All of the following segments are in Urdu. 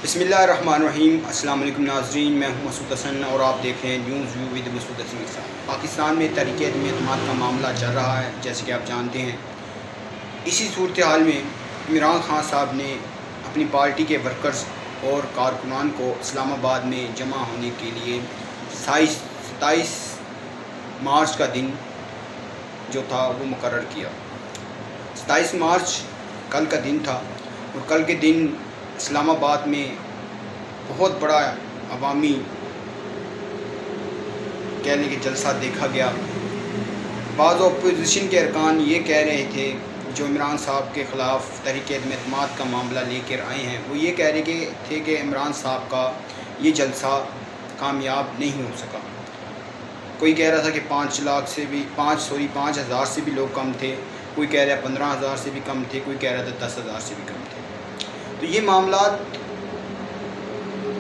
بسم اللہ الرحمن الرحیم۔ السلام علیکم ناظرین، میں ہوں مسعود حسن اور آپ دیکھ رہے ہیں نیوز ویو ود مسعود حسن کے ساتھ۔ پاکستان میں تحریک عدم اعتماد کا معاملہ چل رہا ہے، جیسے کہ آپ جانتے ہیں۔ اسی صورتحال میں عمران خان صاحب نے اپنی پارٹی کے ورکرز اور کارکنان کو اسلام آباد میں جمع ہونے کے لیے 27 مارچ کا دن جو تھا وہ مقرر کیا۔ 27 مارچ کل کا دن تھا اور کل کے دن اسلام آباد میں بہت بڑا عوامی کہنے کے جلسہ دیکھا گیا۔ بعض اپوزیشن کے ارکان یہ کہہ رہے تھے جو عمران صاحب کے خلاف تحریک عدم اعتماد کا معاملہ لے کر آئے ہیں، وہ یہ کہہ رہے تھے کہ عمران صاحب کا یہ جلسہ کامیاب نہیں ہو سکا۔ کوئی کہہ رہا تھا کہ 5 ہزار سے بھی لوگ کم تھے، کوئی کہہ رہا 15,000 سے بھی کم تھے، کوئی کہہ رہا تھا 10,000 سے بھی کم تھے۔ تو یہ معاملات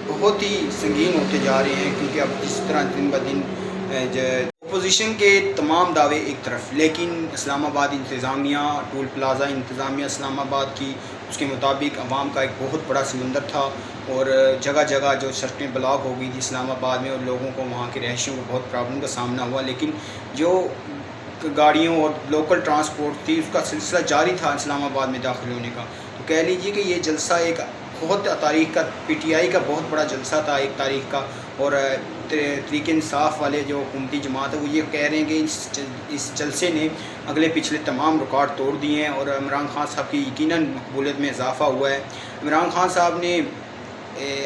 بہت ہی سنگین ہوتے جا رہے ہیں، کیونکہ اب جس طرح دن بہ دن اپوزیشن کے تمام دعوے ایک طرف، لیکن اسلام آباد انتظامیہ، ٹول پلازا انتظامیہ اسلام آباد کی، اس کے مطابق عوام کا ایک بہت بڑا سمندر تھا اور جگہ جگہ جو سڑکیں بلاک ہو گئی تھی اسلام آباد میں، اور لوگوں کو وہاں کے رہائشیوں کو بہت پرابلم کا سامنا ہوا، لیکن جو گاڑیوں اور لوکل ٹرانسپورٹ تھی اس کا سلسلہ جاری تھا اسلام آباد میں داخل ہونے کا۔ تو کہہ لیجیے کہ یہ جلسہ ایک بہت تاریخ کا، پی ٹی آئی کا بہت بڑا جلسہ تھا ایک تاریخ کا، اور تحریک انصاف والے جو حکومتی جماعت ہے وہ یہ کہہ رہے ہیں کہ اس جلسے نے اگلے پچھلے تمام ریکارڈ توڑ دیے ہیں اور عمران خان صاحب کی یقیناً مقبولیت میں اضافہ ہوا ہے۔ عمران خان صاحب نے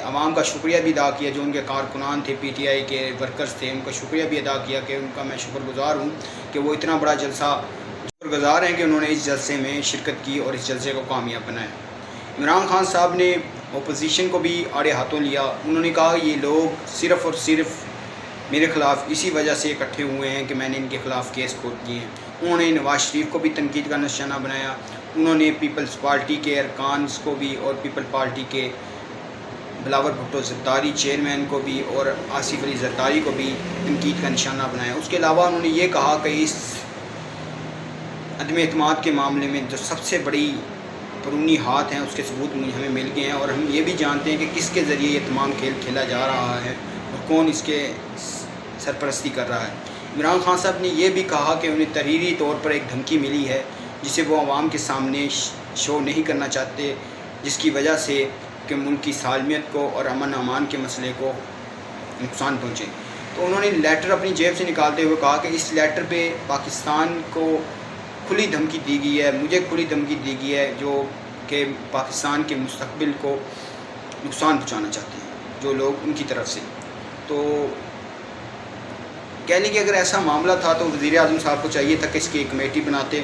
عوام کا شکریہ بھی ادا کیا، جو ان کے کارکنان تھے، پی ٹی آئی کے ورکرز تھے، ان کا شکریہ بھی ادا کیا کہ ان کا میں شکر گزار ہوں کہ وہ اتنا بڑا جلسہ شکر گزار ہیں کہ انہوں نے اس جلسے میں شرکت کی اور اس جلسے کو کامیاب بنایا۔ عمران خان صاحب نے اپوزیشن کو بھی آڑے ہاتھوں لیا۔ انہوں نے کہا یہ لوگ صرف اور صرف میرے خلاف اسی وجہ سے اکٹھے ہوئے ہیں کہ میں نے ان کے خلاف کیس کھول دیے ہیں۔ انہوں نے نواز شریف کو بھی تنقید کا نشانہ بنایا، انہوں نے پیپلز پارٹی کے ارکانز کو بھی اور پیپل پارٹی کے بلاول بھٹو زرداری چیئرمین کو بھی اور آصف علی زرداری کو بھی تنقید کا نشانہ بنایا۔ اس کے علاوہ انہوں نے یہ کہا کہ اس عدم اعتماد کے معاملے میں جو سب سے بڑی قانونی ہاتھ ہیں اس کے ثبوت ہمیں مل گئے ہیں، اور ہم یہ بھی جانتے ہیں کہ کس کے ذریعے یہ تمام کھیل کھیلا جا رہا ہے اور کون اس کے سرپرستی کر رہا ہے۔ عمران خان صاحب نے یہ بھی کہا کہ انہیں تحریری طور پر ایک دھمکی ملی ہے جسے وہ عوام کے سامنے شو نہیں کرنا چاہتے، جس کی وجہ سے کہ ملک کی سالمیت کو اور امن امان کے مسئلے کو نقصان پہنچے۔ تو انہوں نے لیٹر اپنی جیب سے نکالتے ہوئے کہا کہ اس لیٹر پہ پاکستان کو کھلی دھمکی دی گئی ہے، مجھے کھلی دھمکی دی گئی ہے جو کہ پاکستان کے مستقبل کو نقصان پہنچانا چاہتے ہیں جو لوگ ان کی طرف سے۔ تو کہہ لیں کہ اگر ایسا معاملہ تھا تو وزیر اعظم صاحب کو چاہیے تھا کہ اس کی ایک کمیٹی بناتے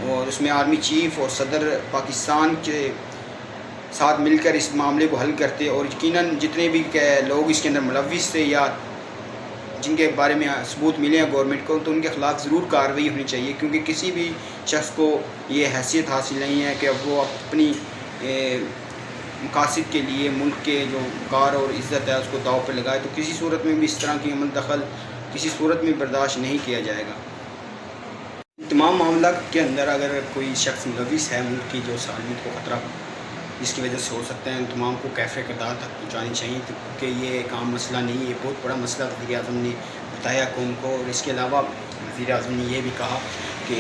اور اس میں آرمی چیف اور صدر پاکستان کے ساتھ مل کر اس معاملے کو حل کرتے، اور یقیناً جتنے بھی لوگ اس کے اندر ملوث تھے یا جن کے بارے میں ثبوت ملے ہیں گورنمنٹ کو، تو ان کے خلاف ضرور کارروائی ہونی چاہیے، کیونکہ کسی بھی شخص کو یہ حیثیت حاصل نہیں ہے کہ وہ اپنی مقاصد کے لیے ملک کے جو وقار اور عزت ہے اس کو داؤ پہ لگائے۔ تو کسی صورت میں بھی اس طرح کی عمل دخل کسی صورت میں برداشت نہیں کیا جائے گا۔ تمام معاملات کے اندر اگر کوئی شخص ملوث ہے ملک کی جو سالمیت کو خطرہ جس کی وجہ سے ہو سکتا ہے، تمام کو کیفر کردار تک پہنچانی چاہیے، کیونکہ یہ ایک عام مسئلہ نہیں، یہ بہت بڑا مسئلہ وزیر اعظم نے بتایا قوم کو۔ اور اس کے علاوہ وزیر اعظم نے یہ بھی کہا کہ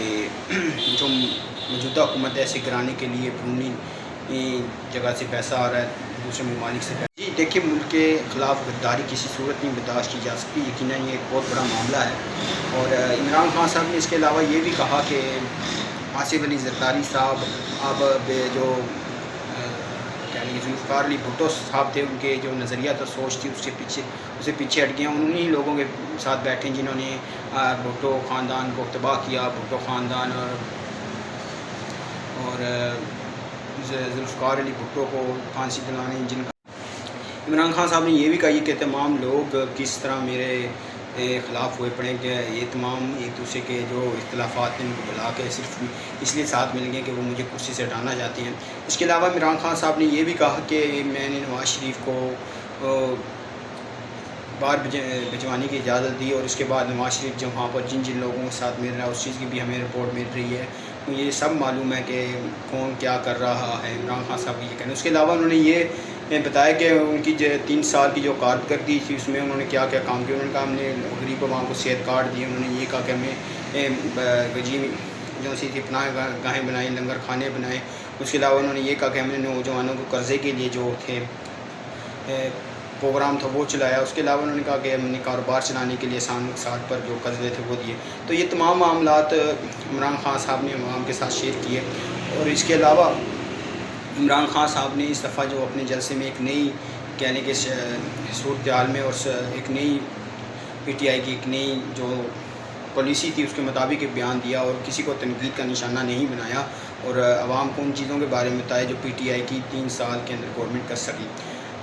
جو موجودہ حکومت ہے اسے گرانے کے لیے بیرونی جگہ سے پیسہ آ رہا ہے، دوسرے ممالک سے پیسہ۔ جی دیکھیے، ملک کے خلاف غداری کسی صورت نہیں برداشت کی جا سکتی، یقیناً یہ ایک بہت بڑا معاملہ ہے۔ اور عمران خان صاحب نے اس کے علاوہ یہ بھی کہا کہ آصف علی زرداری صاحب اب جو ذوالفقار علی بھٹو صاحب تھے، ان کے جو نظریہ تھا، سوچ تھی، اسے پیچھے ہٹ گیا۔ انہی لوگوں کے ساتھ بیٹھے جنہوں نے بھٹو خاندان کو تباہ کیا، بھٹو خاندان اور ذوالفقار علی بھٹو کو پھانسی دلانے جن کا۔ عمران خان صاحب نے یہ بھی کہا کہ تمام لوگ کس طرح میرے خلاف ہوئے پڑے کہ یہ تمام ایک دوسرے کے جو اختلافات ہیں ان کو بلا کے صرف اس لیے ساتھ مل گئے کہ وہ مجھے کرسی سے ہٹانا چاہتے ہیں۔ اس کے علاوہ عمران خان صاحب نے یہ بھی کہا کہ میں نے نواز شریف کو باہر بھجوانے کی اجازت دی، اور اس کے بعد نواز شریف جو وہاں پر جن لوگوں کے ساتھ مل رہا ہے اس چیز کی بھی ہمیں رپورٹ مل رہی ہے، تو یہ سب معلوم ہے کہ کون کیا کر رہا ہے۔ عمران خان صاحب یہ کہنا۔ اس کے علاوہ انہوں نے یہ بتایا کہ ان کی 3 سال کی جو کارکردگی تھی اس میں انہوں نے کیا کیا کام کیا. انہوں نے کہا ہم نے غریب عوام کو صحت کارڈ دیے. انہوں نے یہ کہا کہ ہمیں وجیم جو سی تھی پناہ گاہیں بنائیں, لنگر خانے بنائے. اس کے علاوہ انہوں نے یہ کہا کہ ہم نے نوجوانوں کو قرضے کے لیے جو تھے پروگرام تھا وہ چلایا. اس کے علاوہ انہوں نے کہا کہ ہم نے کاروبار چلانے کے لیے آسان مقصاد پر جو قرضے تھے وہ دیے. تو یہ تمام معاملات عمران خان صاحب نے عوام کے ساتھ شیئر کیے. اور اس کے علاوہ عمران خان صاحب نے اس دفعہ جو اپنے جلسے میں ایک نئی کہنے کے صورتحال میں اور ایک نئی پی ٹی آئی کی ایک نئی جو پالیسی تھی اس کے مطابق ایک بیان دیا اور کسی کو تنقید کا نشانہ نہیں بنایا اور عوام کو ان چیزوں کے بارے میں بتایا جو پی ٹی آئی کی 3 سال کے اندر گورنمنٹ کر سکی.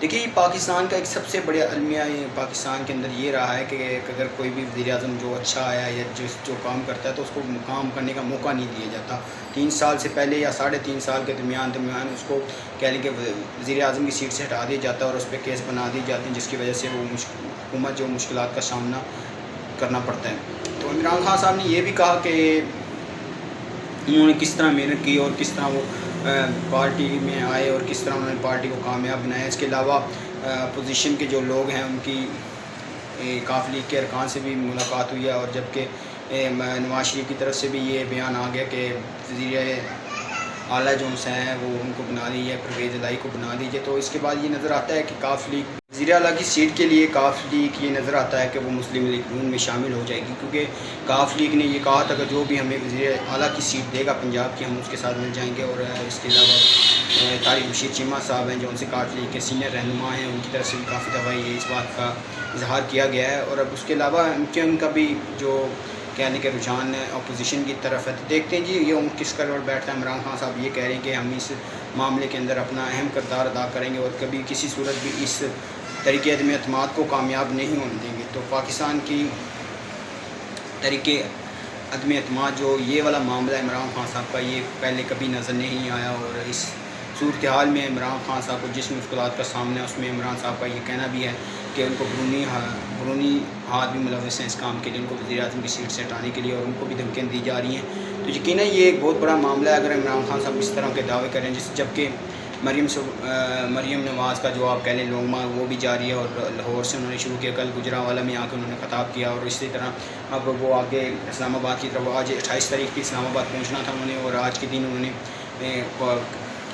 دیکھیے پاکستان کا ایک سب سے بڑا المیہ پاکستان کے اندر یہ رہا ہے کہ اگر کوئی بھی وزیر اعظم جو اچھا آیا یا جو کام کرتا ہے تو اس کو کام کرنے کا موقع نہیں دیا جاتا. 3 سال سے پہلے یا 3.5 سال کے درمیان اس کو کہہ لیں کہ وزیر اعظم کی سیٹ سے ہٹا دیا جاتا ہے اور اس پہ کیس بنا دی جاتے ہیں جس کی وجہ سے وہ حکومت جو مشکلات کا سامنا کرنا پڑتا ہے. تو عمران خان صاحب نے یہ بھی کہا کہ انہوں نے کس طرح محنت کی اور کس طرح وہ پارٹی میں آئے اور کس طرح انہوں نے پارٹی کو کامیاب بنایا. اس کے علاوہ اپوزیشن کے جو لوگ ہیں ان کی کاف لیگ کے ارکان سے بھی ملاقات ہوئی ہے اور جبکہ نواز شریف کی طرف سے بھی یہ بیان آ گیا کہ وزیر اعلیٰ جو ہیں وہ ان کو بنا دیجیے, پرویز الہی کو بنا دیجیے. تو اس کے بعد یہ نظر آتا ہے کہ کاف لیگ وزیر اعلیٰ کی سیٹ کے لیے کاف لیگ یہ نظر آتا ہے کہ وہ مسلم لیگ نون میں شامل ہو جائے گی, کیونکہ کاف لیگ نے یہ کہا تھا کہ جو بھی ہمیں وزیر اعلیٰ کی سیٹ دے گا پنجاب کی ہم اس کے ساتھ مل جائیں گے. اور اس کے علاوہ طارق بشیر چیمہ صاحب ہیں جو ان سے کاف لیگ کے سینئر رہنما ہیں, ان کی طرف سے بھی کافی دفعہ یہ اس بات کا اظہار کیا گیا ہے. اور اب اس کے علاوہ ان کا بھی جو کہنے کے رجحان اپوزیشن کی طرف ہے. دیکھتے ہیں جی یہ کس کروڑ بیٹھتا ہے. عمران خان صاحب یہ کہہ رہے ہیں کہ ہم اس معاملے کے اندر اپنا اہم کردار ادا کریں گے اور کبھی کسی صورت بھی اس طریقے عدم اعتماد کو کامیاب نہیں ہونے دیں گے. تو پاکستان کی طریقے عدم اعتماد جو یہ والا معاملہ ہے عمران خان صاحب کا, یہ پہلے کبھی نظر نہیں آیا. اور اس صورتحال میں عمران خان صاحب کو جس مشکلات کا سامنا ہے اس میں عمران صاحب کا یہ کہنا بھی ہے کہ ان کو بیرونی ہاتھ بھی ملوث ہیں اس کام کے لیے, ان کو وزیر اعظم کی سیٹ سے ہٹانے کے لیے, اور ان کو بھی دھمکیاں دی جا رہی ہیں. تو یقیناً یہ ایک بہت بڑا معاملہ ہے اگر عمران خان صاحب اس طرح کے دعوے کریں. جبکہ مریم نواز کا جو آپ کہہ لیں لونگ مارگ وہ بھی جاری ہے اور لاہور سے انہوں نے شروع کیا. کل گجرانوالہ میں آ کے انہوں نے خطاب کیا اور اسی طرح اب وہ آگے اسلام آباد کی طرف, آج 28 تاریخ کی اسلام آباد پہنچنا تھا انہوں نے اور آج کے دن انہوں نے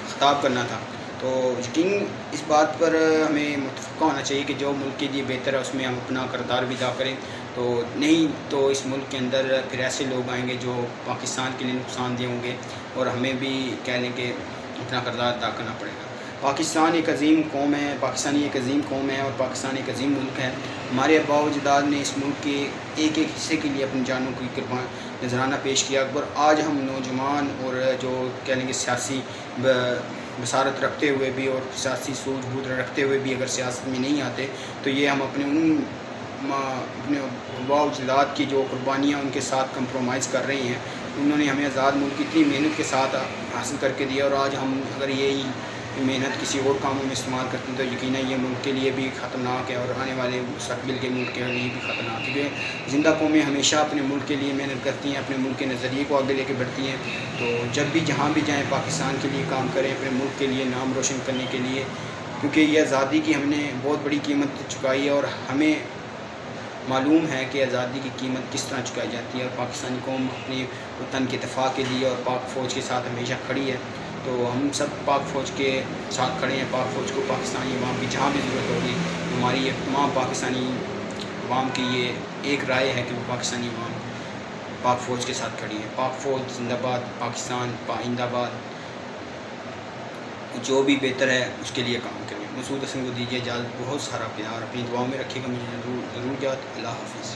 خطاب کرنا تھا. تو یقین اس بات پر ہمیں متفقہ ہونا چاہیے کہ جو ملک کے لیے بہتر ہے اس میں ہم اپنا کردار بھی ادا کریں. تو نہیں تو اس ملک کے اندر پھر ایسے لوگ آئیں گے جو پاکستان کے لیے نقصان دہ ہوں گے اور ہمیں بھی کہہ لیں کہ اپنا کردار ادا کرنا پڑے گا. پاکستان ایک عظیم قوم ہے, پاکستانی ایک عظیم قوم ہے اور پاکستان ایک عظیم ملک ہے. ہمارے آباء و اجداد نے اس ملک کے ایک ایک حصے کے لیے اپنی جانوں کی قربان نذرانہ پیش کیا. اکبر آج ہم نوجوان اور جو کہہ لیں گے سیاسی بصارت رکھتے ہوئے بھی اور سیاسی سوجھ بوجھ رکھتے ہوئے بھی اگر سیاست میں نہیں آتے تو یہ ہم اپنے آباء و اجداد کی جو قربانیاں ان کے ساتھ کمپرومائز کر رہے ہیں. انہوں نے ہمیں آزاد ملک اتنی محنت کے ساتھ حاصل کر کے دیا اور آج ہم اگر یہی محنت کسی اور کاموں میں استعمال کرتے ہیں تو یقیناً یہ ملک کے لیے بھی خطرناک ہے اور آنے والے مستقبل کے ملک کے لیے بھی خطرناک ہے. کیونکہ زندہ قومیں ہمیشہ اپنے ملک کے لیے محنت کرتی ہیں, اپنے ملک کے نظریے کو آگے لے کے بڑھتی ہیں. تو جب بھی جہاں بھی جائیں پاکستان کے لیے کام کریں, اپنے ملک کے لیے نام روشن کرنے کے لیے, کیونکہ یہ آزادی کی ہم نے بہت بڑی قیمت چکائی ہے اور ہمیں معلوم ہے کہ آزادی کی قیمت کس طرح چکائی جاتی ہے. اور پاکستانی قوم اپنے وطن کے دفاع کے لیے اور پاک فوج کے ساتھ ہمیشہ کھڑی ہے. تو ہم سب پاک فوج کے ساتھ کھڑے ہیں. پاک فوج کو پاکستانی عوام کی جہاں بھی ضرورت ہوگی, ہماری یہ تمام پاکستانی عوام کی یہ ایک رائے ہے کہ وہ پاکستانی عوام پاک فوج کے ساتھ کھڑی ہے. پاک فوج زندہ باد, پاکستان پائندہ باد. جو بھی بہتر ہے اس کے لیے کام کریں. مسعود حسن کو دیجیے اجازت, بہت سارا پیار, اپنی دعاؤں میں رکھیے گا, مجھے ضرور یاد. اللہ حافظ.